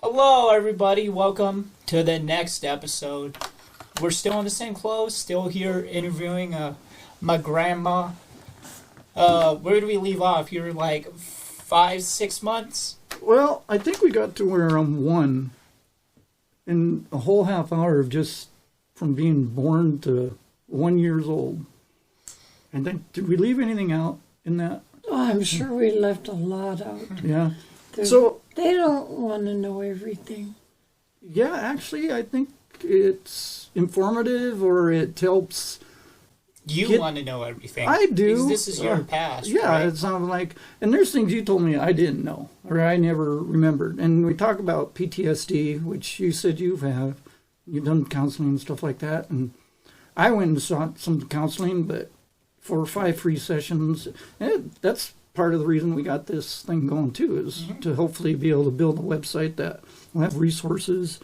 Hello, everybody. Welcome to the next episode. We're still in the same clothes, still here interviewing my grandma. Where do we leave off? You're like 5-6 months? Well, I think we got to where I'm 1 in a whole half hour of just from being born to 1 year old. And then, did we leave anything out in that? Oh, I'm sure we left a lot out. Yeah. So they don't want to know everything. Yeah, actually, I think it's informative, or it helps. You want to know everything. I do. Because this is your past. Yeah, right? it sounds like, and there's things you told me I didn't know, or I never remembered. And we talk about PTSD, which you said you've done counseling and stuff like that. And I went and sought some counseling, but for 5 free sessions, and that's part of the reason we got this thing going too, is to hopefully be able to build a website that will have resources,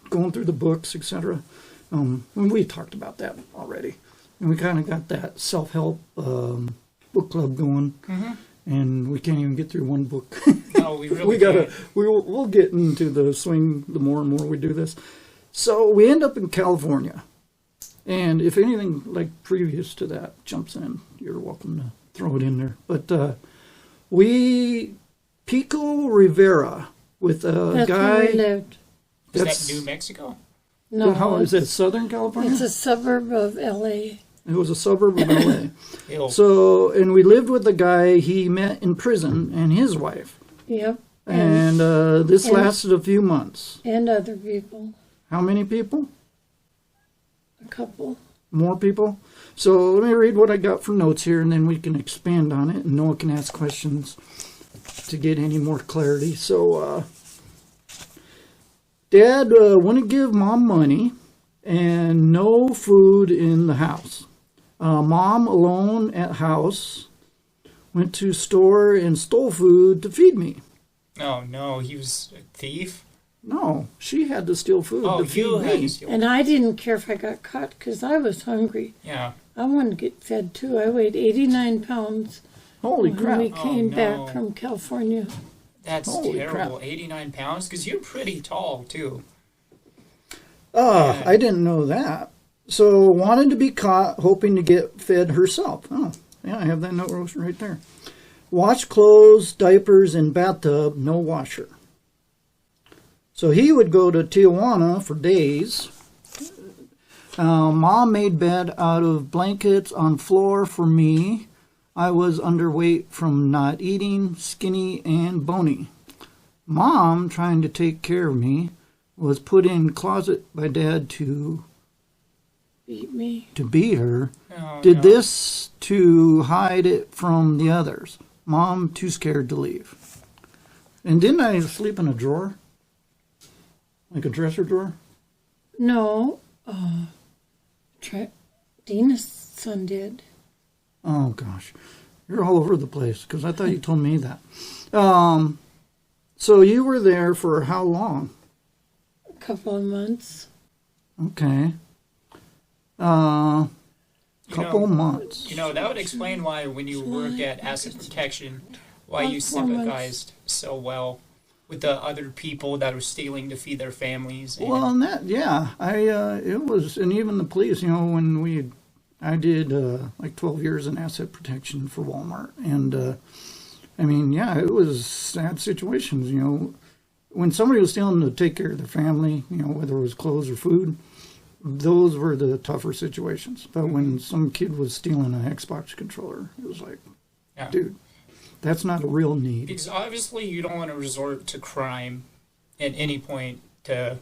going through the books, etc. And we talked about that already, and we kind of got that self-help book club going, and we can't even get through one book. No, we really can't. We'll get into the swing the more and more we do this. So we end up in California, and if anything like previous to that jumps in, you're welcome to throw it in there. But Pico Rivera with a That's guy. where we lived. Is that New Mexico? No, How is that, Southern California? it's a suburb of L.A. It was a suburb of LA. Ew. So, and we lived with a guy he met in prison and his wife. Yep. And this lasted a few months. And other people. How many people? A couple. More people? So let me read what I got for notes here, and then we can expand on it, and Noah can ask questions to get any more clarity. So, Dad wouldn't give Mom money, and no food in the house. Mom alone at house, went to store and stole food to feed me. Oh, no, he was a thief? No, she had to steal food Oh, to feed you had me. to steal. And I didn't care if I got caught because I was hungry. Yeah. I wanted to get fed too. I weighed 89 pounds Holy when crap. we came no. back from California. That's Holy terrible. crap. 89 pounds? Because you're pretty tall, too. I didn't know that. So, wanted to be caught, hoping to get fed herself. Oh, yeah, I have that note right there. Wash clothes, diapers, and bathtub, no washer. So he would go to Tijuana for days. Mom made bed out of blankets on floor for me. I was underweight from not eating, skinny, and bony. Mom, trying to take care of me, was put in closet by Dad to Beat me. beat her. Oh, Did no. this to hide it from the others. Mom too scared to leave. And didn't I sleep in a drawer? Like a dresser drawer? No. Dina's son did. Oh, gosh. You're all over the place, because I thought you told me that. So you were there for how long? A couple of months. Okay. Couple months. You know, that would explain why when you work at Asset Protection, why you 4 months. sympathized so well with the other people that are stealing to feed their families. And Well, and that, yeah, it was, and even the police, you know, when I did like 12 years in asset protection for Walmart, and I mean, yeah, it was sad situations, you know, when somebody was stealing to take care of their family, you know, whether it was clothes or food, those were the tougher situations. But when some kid was stealing an Xbox controller, it was like, yeah. dude, that's not a real need. Because obviously you don't want to resort to crime at any point to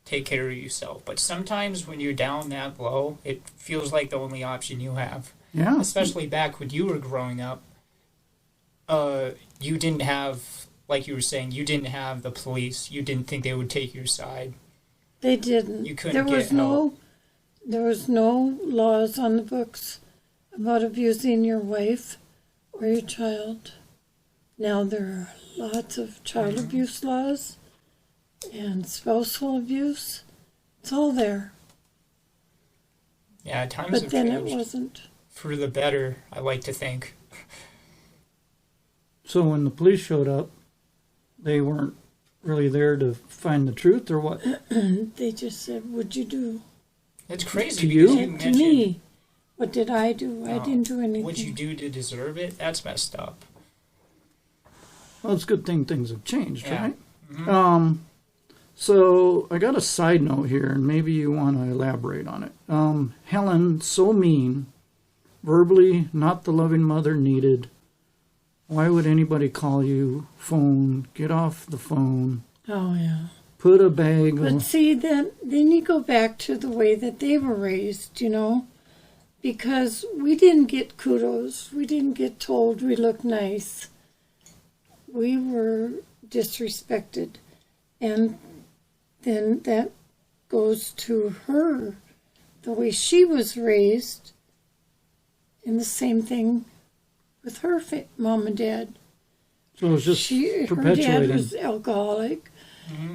take care of yourself. But sometimes when you're down that low, it feels like the only option you have. Yeah. Especially back when you were growing up, you didn't have, like you were saying, you didn't have the police. You didn't think they would take your side. They didn't. You couldn't get help. There was no laws on the books about abusing your wife or your child. Now there are lots of child abuse laws and spousal abuse. It's all there. Yeah, times But have then it changed wasn't. for the better, I like to think. So when the police showed up, they weren't really there to find the truth, or what? They just said, "What'd you do?" It's crazy To because you? you To mentioned me. What did I do? I didn't do anything. what you do to deserve it. That's messed up. Well, it's a good thing things have changed, Yeah. right? Mm-hmm. So I got a side note here, and maybe you want to elaborate on it. Helen, so mean, verbally not the loving mother needed. Why would anybody call you? Phone, get off the phone. Oh, yeah. Put a bag. But see, then you go back to the way that they were raised, you know? Because we didn't get kudos. We didn't get told we look nice. We were disrespected. And then that goes to her, the way she was raised, and the same thing with her mom and dad. So it was just Her dad perpetuating. was alcoholic,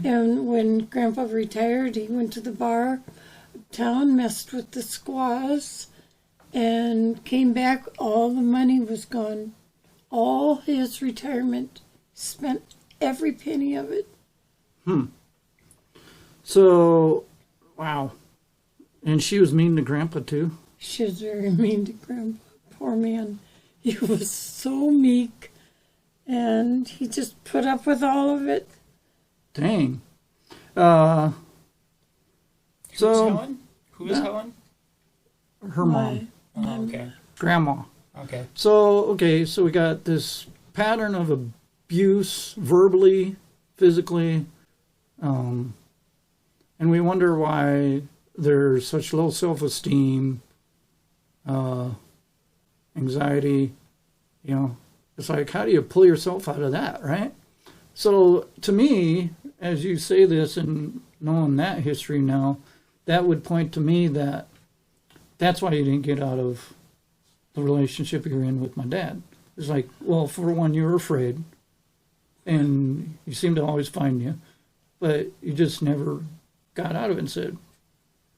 and when Grandpa retired, he went to the bar town, messed with the squaws, and came back. All the money was gone. All his retirement, spent every penny of it. So, wow. And she was mean to Grandpa, too? She was very mean to Grandpa. Poor man. He was so meek, and he just put up with all of it. Dang. Who's So, Helen? Who is Helen? her mom, Oh, okay. Grandma. Okay. So we got this pattern of abuse, verbally, physically, and we wonder why there's such low self-esteem, anxiety. You know, it's like, how do you pull yourself out of that, right? So to me, as you say this and knowing that history now, that would point to me that that's why you didn't get out of the relationship you're in with my dad. It's like, well, for one, you were afraid, and you seemed to always find you, but you just never got out of it and said,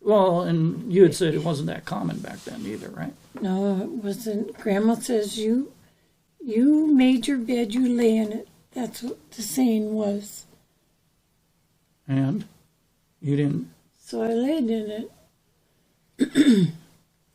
well, and you had said it wasn't that common back then either, right? No, it wasn't. Grandma says you made your bed, you lay in it. That's what the saying was. And you didn't. So I laid in it.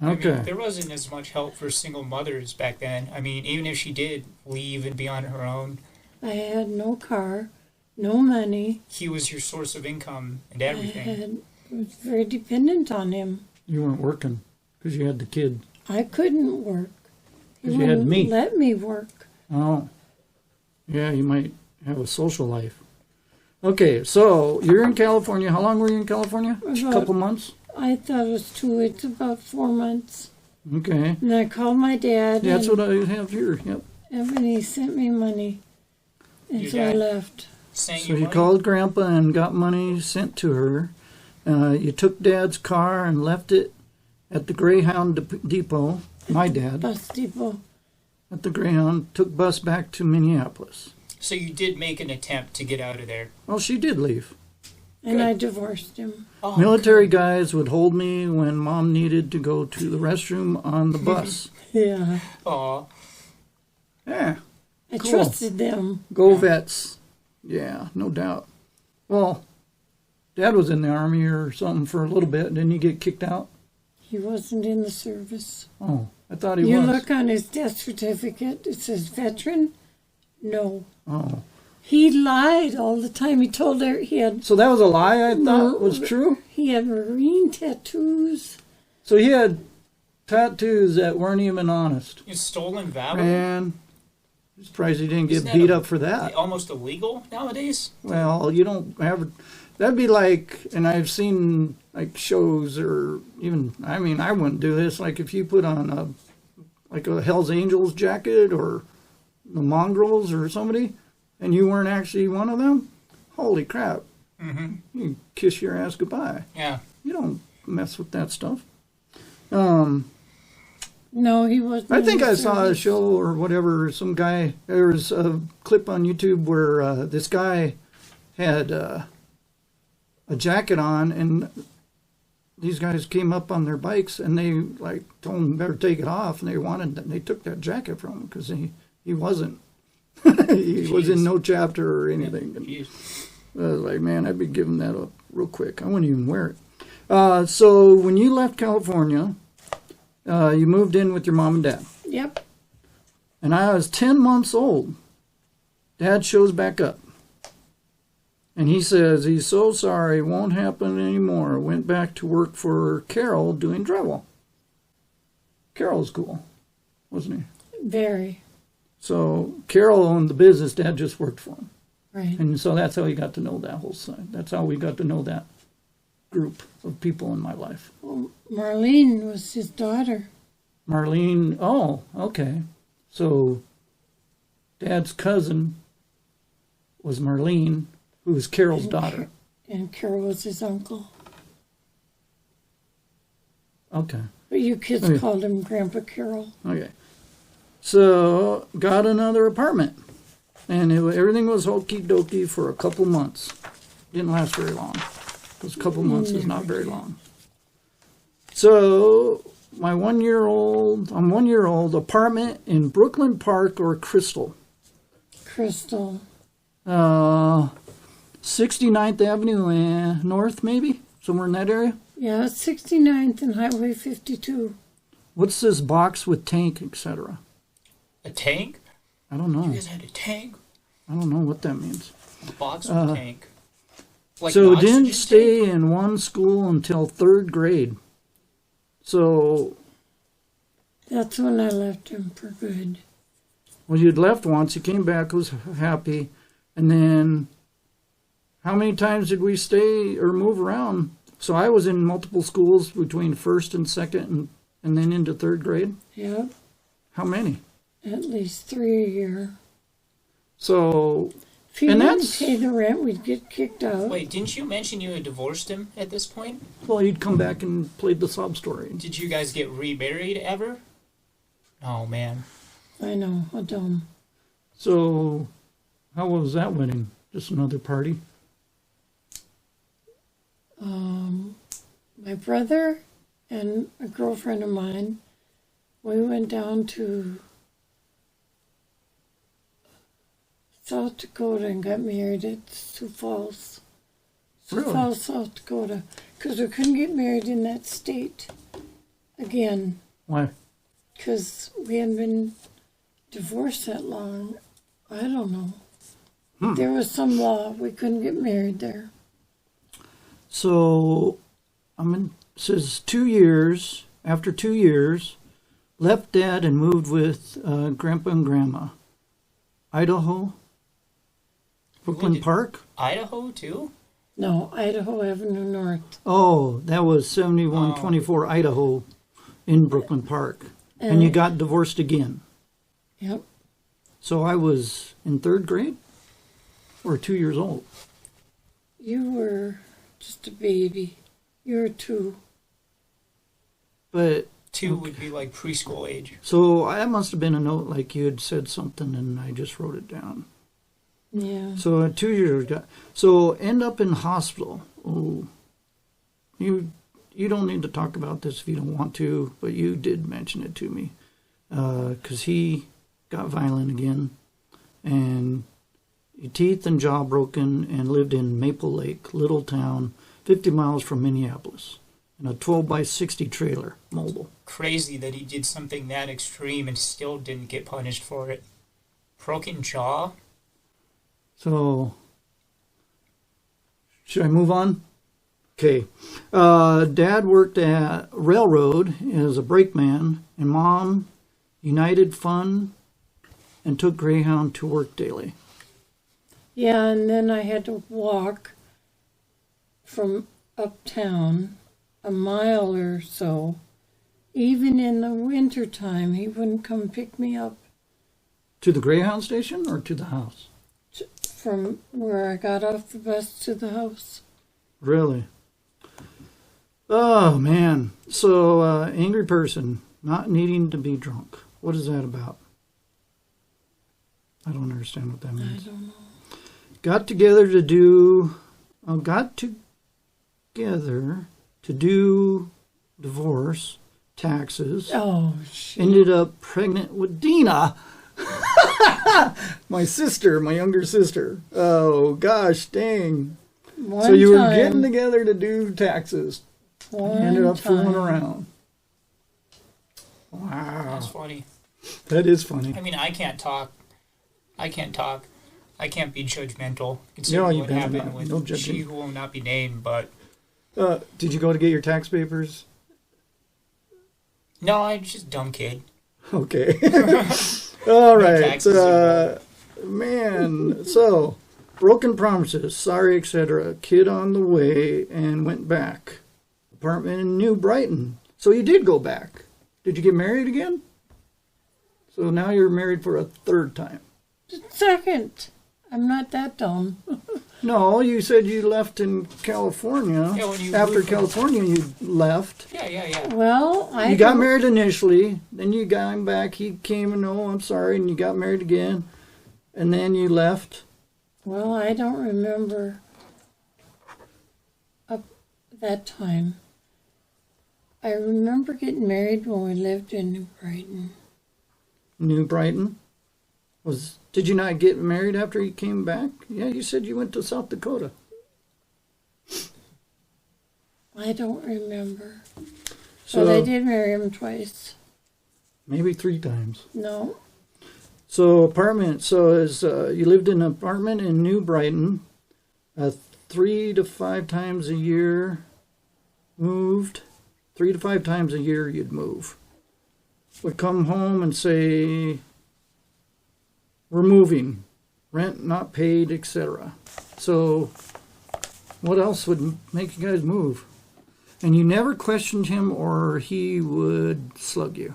Okay. I mean, there wasn't as much help for single mothers back then. I mean, even if she did leave and be on her own, I had no car, no money. he was your source of income and I everything. was very dependent on him. You weren't working because you had the kid. I couldn't work. He 'Cause you had wouldn't me. let me work. Oh. Yeah, you might have a social life. Okay, so you're in California. How long were you in California? A About- couple months? I thought it was 2 weeks, about 4 months. Okay. And I called my dad. Yeah, that's and, what I have here. Yep. and he sent me money. And Your so I dad? left. Sent So you you money? called Grandpa and got money sent to her. You took Dad's car and left it at the Greyhound depot. My dad Bus depot. at the Greyhound took bus back to Minneapolis. So you did make an attempt to get out of there. Well, she did leave. And Good. I divorced him. Oh, Military guys would hold me when Mom needed to go to the restroom on the bus. Yeah. Aw. Yeah, I Cool. trusted them. go vets. Yeah, no doubt. Well, Dad was in the Army or something for a little bit. Didn't he get kicked out? He wasn't in the service. Oh, I thought he You was. look on his death certificate, it says veteran. No. Oh. He lied all the time. He told her he had So that was a lie I thought No. was true? marine tattoos. So he had tattoos that weren't even honest. You stolen valor? Man, I'm surprised he didn't get Isn't that beat a- up for that. Almost illegal nowadays? Well, you don't have... That'd be like, and I've seen like shows or even, I mean, I wouldn't do this. Like if you put on a Hell's Angels jacket or the Mongrels or somebody, and you weren't actually one of them, holy crap. Mm-hmm. You kiss your ass goodbye. Yeah. You don't mess with that stuff. No, he wasn't. I think in the I saw a service. show or whatever, some guy, there was a clip on YouTube where this guy had a jacket on, and these guys came up on their bikes and they like told him better take it off, and they took that jacket from him because he wasn't. He was in Jeez. no chapter or anything. And Jeez. I was like, man, I'd be giving that up real quick. I wouldn't even wear it. So when you left California, you moved in with your mom and dad. Yep. And I was 10 months old. Dad shows back up. And he says he's so sorry, it won't happen anymore. Went back to work for Carol doing drywall. Carol's cool, wasn't he? Very. So Carol owned the business. Dad just worked for him. Right. And so that's how he got to know that whole side. That's how we got to know that group of people in my life. Well, Marlene was his daughter. Marlene, oh, okay. So Dad's cousin was Marlene, who was Carol's daughter. And Carol was his uncle. Okay. But you kids Okay. called him Grandpa Carol. Okay. So got another apartment. And everything was hokey dokey for a couple months. Didn't last very long. Because a couple months is not very long. So my 1 year old, I'm 1 year old, apartment in Brooklyn Park or Crystal. Crystal. 69th Avenue North, maybe? Somewhere in that area? Yeah, 69th and Highway 52. What's this box with tank, etc.? A tank? I don't know. You guys had a tank? I don't know what that means. A box with a tank. Like So an oxygen didn't stay tank? in one school until 3rd grade. So, That's when I left him for good. well, you'd left once, you came back, was happy, and then how many times did we stay or move around? So I was in multiple schools between 1st and 2nd and then into 3rd grade. Yep. How many? At least 3 a year. So, If he And didn't that's- pay the rent, we'd get kicked out. Wait, didn't you mention you had divorced him at this point? well, he'd come back and played the sob story. Did you guys get remarried ever? Oh, man. I know, how dumb. So, how was that wedding? Just another party? My brother and a girlfriend of mine, we went down to South Dakota and got married at Sioux Falls. Sioux Really? Falls, South Dakota. Because we couldn't get married in that state again. Why? Because we hadn't been divorced that long. I don't know. There was some law. We couldn't get married there. So, it says 2 years, after 2 years, left Dad and moved with Grandpa and Grandma. Idaho? Brooklyn Park? Idaho, too? No, Idaho Avenue North. Oh, that was 7124 Idaho in Brooklyn Park. And you got divorced again. Yep. So I was in 3rd grade? Or 2 years old? You were just a baby. You were 2. But, 2 would be like preschool age. so that must have been a note like you had said something and I just wrote it down. Yeah. So at 2 years, so end up in hospital. Oh, you don't need to talk about this if you don't want to, but you did mention it to me because he got violent again, and teeth and jaw broken, and lived in Maple Lake, little town, 50 miles from Minneapolis, in a 12x60 trailer, mobile. Crazy that he did something that extreme and still didn't get punished for it. Broken jaw? So, should I move on? Okay. Dad worked at Railroad as a brakeman, and Mom, United Fund, and took Greyhound to work daily. Yeah, and then I had to walk from uptown a mile or so. Even in the wintertime, he wouldn't come pick me up To the Greyhound station or to the house? from where I got off the bus to the house. Really? Oh, man. So, angry person, not needing to be drunk. What is that about? I don't understand what that means. I don't know. Got together to do divorce, taxes. Oh, shit. Ended up pregnant with Dina. My sister, my younger sister. Oh, gosh, dang. One So you were time- getting together to do taxes. One And ended up time. fooling around. Wow. That's funny. That is funny. I mean, I can't talk. I can't be judgmental. No, Considering you what better happened not. with No judging. she who will not be named, but Did you go to get your tax papers? no, I'm just a dumb kid. Okay. All right. taxes Man, so broken promises, sorry, etc. Kid on the way and went back. Apartment in New Brighton. So you did go back. Did you get married again? So now you're married for a third time. Second. I'm not that dumb. No, you said you left in California. Yeah, when you After moved from- California, you left. Yeah. Well, I You got don't- married initially, then you got him back. He came and, oh, I'm sorry, and you got married again. And then you left. Well, I don't remember up that time. I remember getting married when we lived in New Brighton. New Brighton. Did you not get married after you came back? Yeah, you said you went to South Dakota. I don't remember. So But I did marry him twice. maybe 3 times. No. So apartment. So as you lived in an apartment in New Brighton, 3 to 5 times a year. Moved 3 to 5 times a year. You'd move. Would come home and say, "We're moving, rent not paid, etc." So, what else would make you guys move? And you never questioned him, or he would slug you.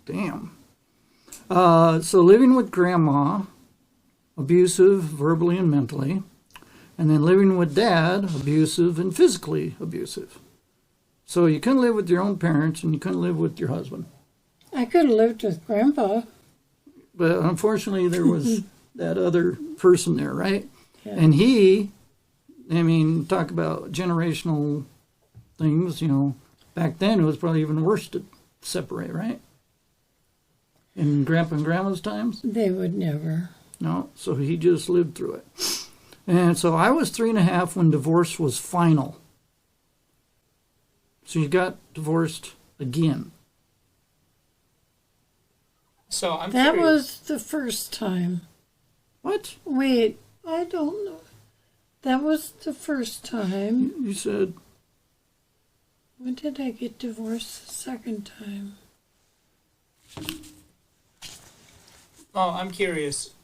Damn. So living with grandma, abusive verbally and mentally, and then living with dad, abusive and physically abusive. So you couldn't live with your own parents, and you couldn't live with your husband. I could have lived with Grandpa. But unfortunately, there was that other person there, right? Yeah. And he, I mean, talk about generational things, back then it was probably even worse to separate, right? In Grandpa and Grandma's times? They would never. No, so he just lived through it. And so I was 3.5 when divorce was final. So you got divorced again. So I'm That curious. was the first time. What? Wait, I don't know. That was the first time. You said, When did I get divorced the second time? Oh, I'm curious.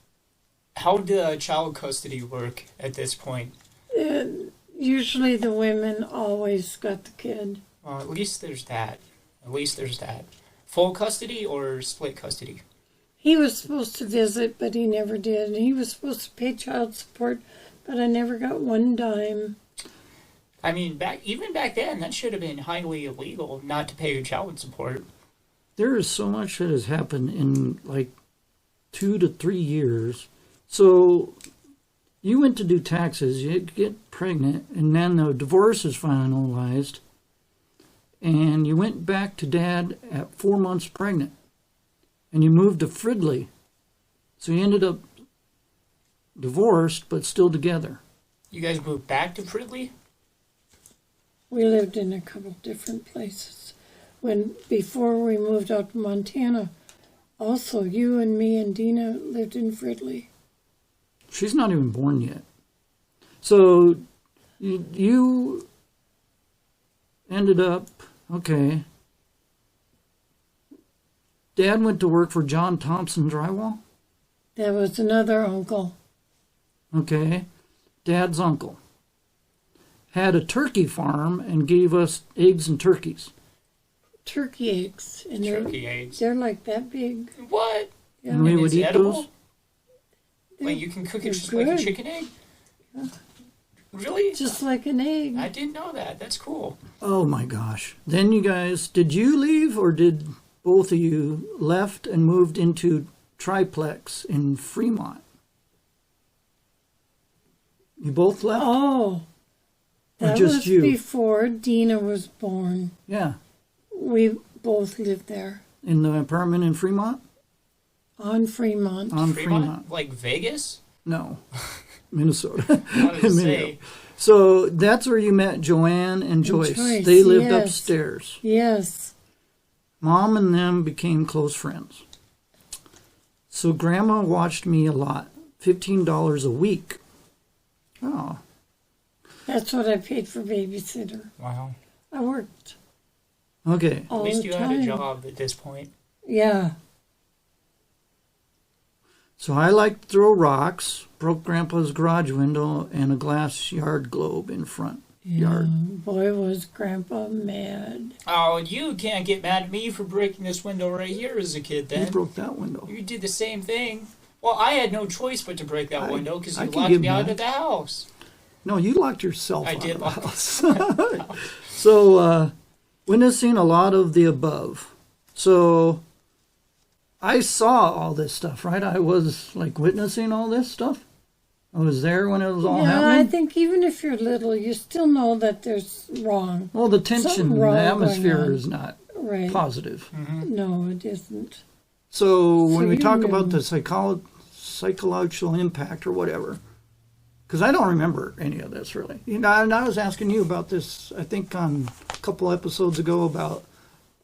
How did child custody work at this point? Usually the women always got the kid. Well, at least there's that. Full custody or split custody? He was supposed to visit, but he never did. And he was supposed to pay child support, but I never got one dime. I mean, even back then, that should have been highly illegal not to pay your child support. there is so much that has happened in like 2 to 3 years. So you went to do taxes, you get pregnant, and then the divorce is finalized, and you went back to dad at 4 months pregnant, and you moved to Fridley. So you ended up divorced, but still together. You guys moved back to Fridley? We lived in a couple different places. Before we moved out to Montana, also you and me and Dina lived in Fridley. She's not even born yet. So you ended up, okay. Dad went to work for John Thompson Drywall. That was another uncle. Okay. Dad's uncle had a turkey farm and gave us eggs and turkeys. Turkey eggs. And Turkey eggs. They're like that big. What? Yeah. And we And would it's eat edible? those. Wait, you can cook it they're just like a good. chicken egg? Really? Just like an egg. I didn't know that. That's cool. Oh my gosh. Then you guys, did you leave or did both of you left and moved into triplex in Fremont? You both left? Oh, Or that just was you? before Dina was born. Yeah. We both lived there. In the apartment in Fremont? On Fremont. On Fremont. Like Vegas? No, Minnesota. I was gonna say. So that's where you met Joanne and Joyce. They lived upstairs. Yes. Mom and them became close friends. So Grandma watched me a lot. $15 a week. Oh. That's what I paid for babysitter. Wow. I worked. Okay. All At least the you time. had a job at this point. Yeah. So I liked to throw rocks, broke Grandpa's garage window, and a glass yard globe in front yard. Boy, was Grandpa mad. Oh, you can't get mad at me for breaking this window right here as a kid then. You broke that window. You did the same thing. Well, I had no choice but to break that window because I you can locked give me out mad. of the house. No, you locked yourself I out did of the lock house. myself. So, witnessing a lot of the above. So, I saw all this stuff, right? I was like witnessing all this stuff. I was there when it was all Yeah, happening. I think even if you're little, you still know that there's wrong. Well, the tension, Something the wrong atmosphere going on. is not Right. positive. No, it isn't. So when we you talk knew. about the psychological impact or whatever, because I don't remember any of this really. You know, and I was asking you about this, I think on a couple episodes ago about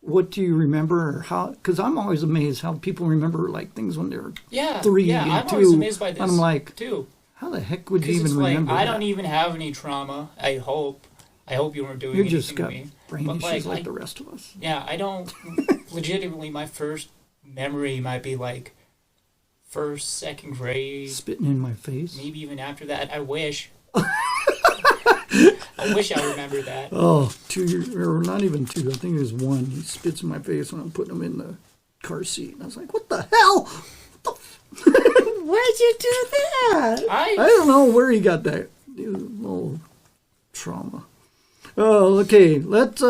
what do you remember or how, because I'm always amazed how people remember like things when they're Yeah, 3 yeah, and I'm 2. always amazed by this I'm like, too. how the heck would you Because even it's like, remember I that? don't even have any trauma. I hope you weren't doing You anything just got to me. brain But, issues like I- the rest of us. Yeah, I don't. Legitimately, my first memory might be like first, second grade, Spitting in my face. maybe even after that. I wish. I wish I remembered that. Oh, 2 years, or not even 2. I think it was 1. He spits in my face when I'm putting him in the car seat. And I was like, what the hell? Why'd you do that? I don't know where he got that little trauma. Oh, okay. Let's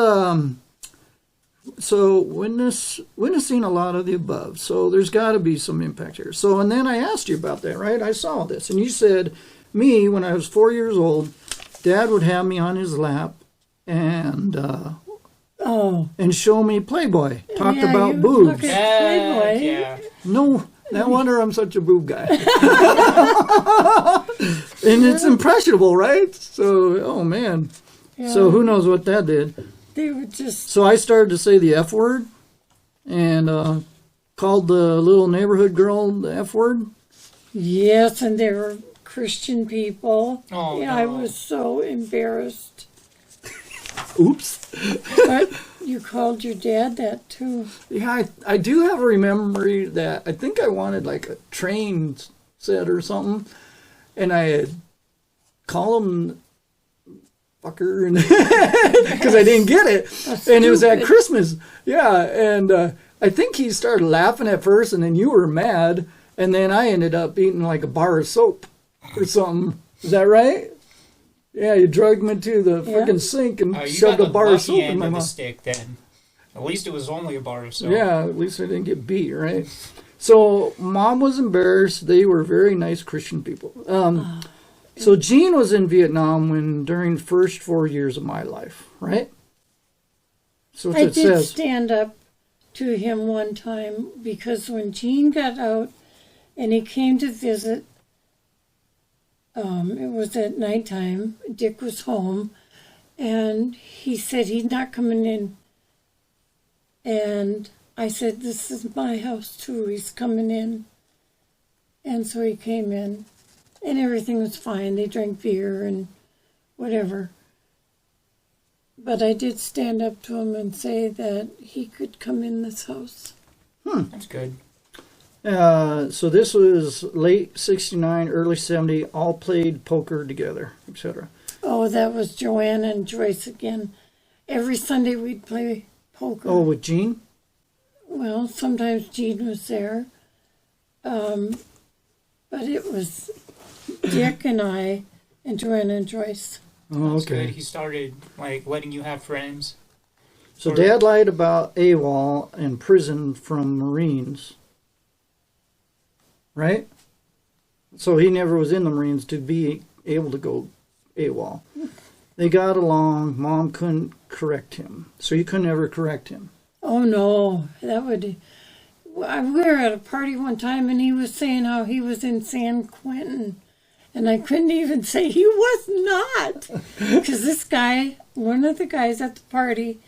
so witnessing a lot of the above. So there's got to be some impact here. So and then I asked you about that, right? I saw this, and you said me when I was 4 years old, Dad would have me on his lap and and show me Playboy. Talked Yeah, about you boobs. look at Playboy. Yeah. No, no wonder I'm such a boob guy. And it's impressionable, right? So, oh man. Yeah. So who knows what that did. They were just, So I started to say the F word and called the little neighborhood girl the F word. yes, and they were Christian people. Oh, yeah, I no. was so embarrassed. Oops. But you called your dad that too. Yeah, I do have a memory that I think I wanted like a train set or something. And I had called him fucker and because I didn't get it. And it was at Christmas. Yeah, and I think he started laughing at first and then you were mad. And then I ended up eating like a bar of soap or something. Is that right? Yeah, you dragged me to the freaking sink and Oh, you shoved got a the bar of lucky soap in end my of the mouth. stick then. At least it was only a bar of soap. Yeah, at least I didn't get beat, right? So Mom was embarrassed. They were very nice Christian people. So Jean was in Vietnam during the first 4 years of my life, right? So I it did says. stand up to him one time because when Gene got out and he came to visit, it was at nighttime. Dick was home, and he said he's not coming in. And I said, "This is my house too. He's coming in." And so he came in, and everything was fine. They drank beer and whatever. But I did stand up to him and say that he could come in this house. That's good. So this was late 69, early 70, all played poker together, etc. Oh, that was Joanne and Joyce again. Every Sunday we'd play poker. Oh, with Jean? Well, sometimes Gene was there. But it was Dick and I and Joanne and Joyce. Oh, That's okay. good. He started like letting you have friends. So Dad lied about AWOL and prison from Marines. Right? So he never was in the Marines to be able to go AWOL. They got along. Mom couldn't correct him. So you couldn't ever correct him. Oh, no. That would... we were at a party one time, and he was saying how he was in San Quentin. And I couldn't even say he was not. Because this guy, one of the guys at the party,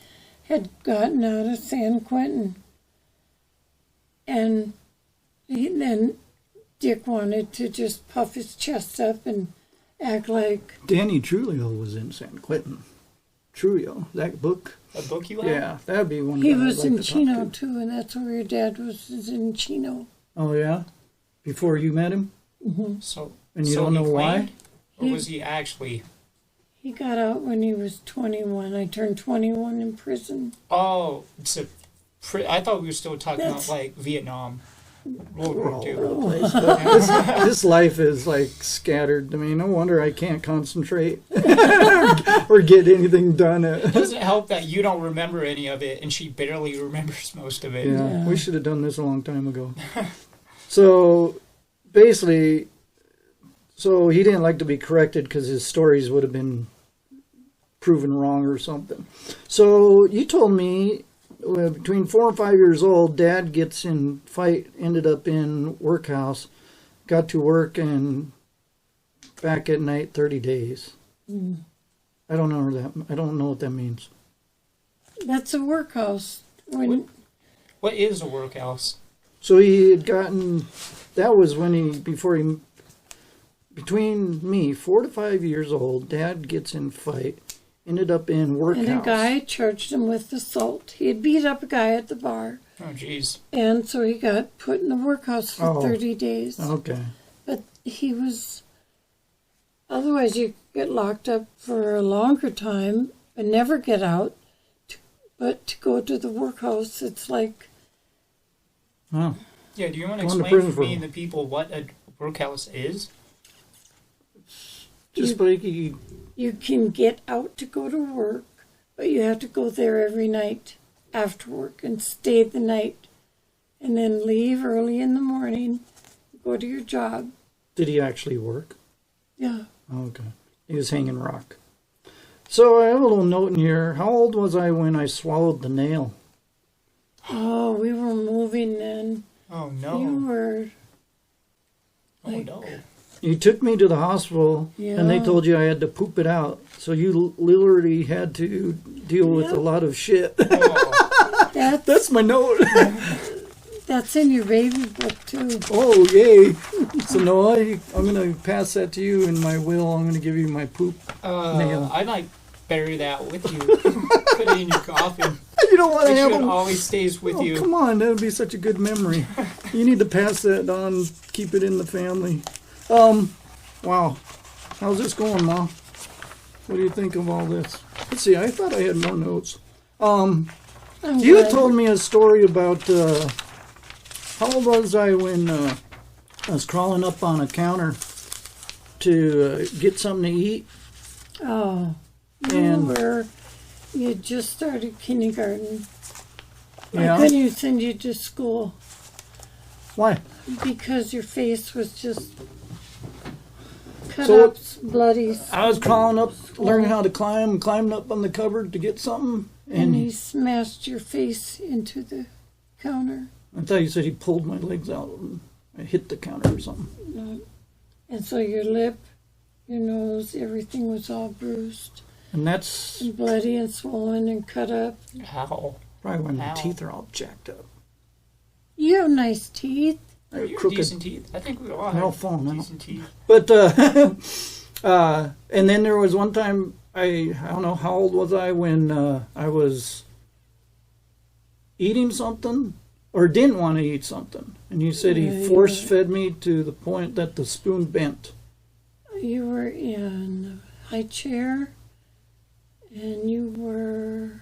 had gotten out of San Quentin. And then Dick wanted to just puff his chest up and act like... Danny Trujillo was in San Quentin. Trujillo, that book. A book you have? Yeah, that'd be one. He was in Chino, too, and that's where your dad was in Chino. Oh, yeah? Before you met him? Mm-hmm. So, and you don't know why? Or was he actually... He got out when he was 21. I turned 21 in prison. Oh, I thought we were still talking about, like, Vietnam. World War II. This life is, like, scattered. I mean, no wonder I can't concentrate or get anything done. It doesn't help that you don't remember any of it, and she barely remembers most of it. Yeah, we should have done this a long time ago. So, basically, he didn't like to be corrected because his stories would have been proven wrong or something. So, you told me between 4 and 5 years old, Dad gets in fight, ended up in Workhouse, got to work, and back at night 30 days. Mm. I don't know what that means. That's a workhouse. What is a workhouse? So he had gotten, that was when between me, 4 to 5 years old, Dad gets in fight, ended up in Workhouse. And a guy charged him with assault. He had beat up a guy at the bar. Oh, jeez. And so he got put in the workhouse for 30 days. Okay. But he was... Otherwise, you get locked up for a longer time and never get out. But to go to the workhouse, it's like... Oh. Yeah, do you want to explain for me and the people what a workhouse is? Just like you can get out to go to work, but you have to go there every night after work and stay the night, and then leave early in the morning, go to your job. Did he actually work? Yeah. Okay. He was hanging rock. So I have a little note in here. How old was I when I swallowed the nail? Oh, we were moving then. Oh, no. You were... Like, oh, no. You took me to the hospital, and they told you I had to poop it out. So you literally had to deal with a lot of shit. Oh. That's my note. That's in your baby book, too. Oh, yay. So, Noah, I'm going to pass that to you in my will. I'm going to give you my poop nail. I might bury that with you. Put it in your coffin. You don't want to have it always stays with you. Come on, that would be such a good memory. You need to pass that on, keep it in the family. Wow. How's this going, Mom? What do you think of all this? Let's see, I thought I had more notes. You had told me a story about, how old was I when I was crawling up on a counter to get something to eat? Oh, you had just started kindergarten. Yeah. I couldn't even send you to school. Why? Because your face was just cut up, bloody. I was crawling up, learning how to climbing up on the cupboard to get something. And he smashed your face into the counter. I thought you said he pulled my legs out and I hit the counter or something. No. And so your lip, your nose, everything was all bruised. And that's... And bloody and swollen and cut up. Ow. Probably when my teeth are all jacked up. You have nice teeth. They're crooked. Decent teeth. I think we all have decent teeth. But, and then there was one time, I don't know, how old was I when I was eating something or didn't want to eat something. And you said he force-fed me to the point that the spoon bent. You were in the high chair, and you were...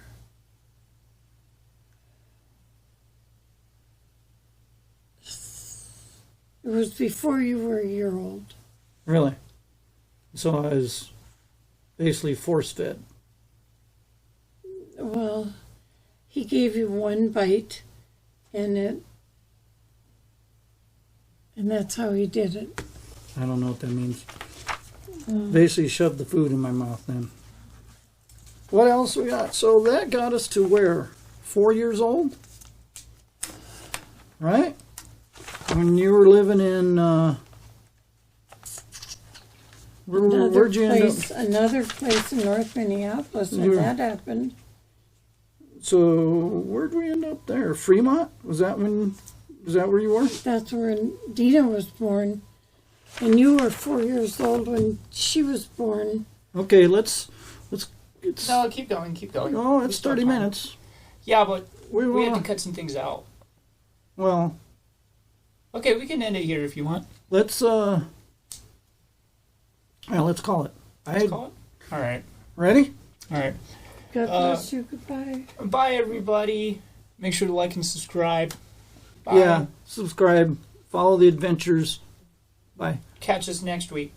It was before you were a year old. Really? So I was basically force-fed. Well, he gave you one bite, and that's how he did it. I don't know what that means. Basically shoved the food in my mouth then. What else we got? So that got us to where? 4 years old? right? When you were living in, where'd you end up? Another place in North Minneapolis when that happened. So where'd we end up there? Fremont? Was that where you were? That's where Dina was born. And you were 4 years old when she was born. Okay, let's No, keep going. oh, it's 30 minutes. Yeah, but we had will. to cut some things out. Well, Okay, we can end it here if you want. let's call it. Let's call it. All right. Ready? All right. God bless you. Goodbye. Bye, everybody. Make sure to like and subscribe. Bye. Yeah, subscribe, follow the adventures. Bye. Catch us next week.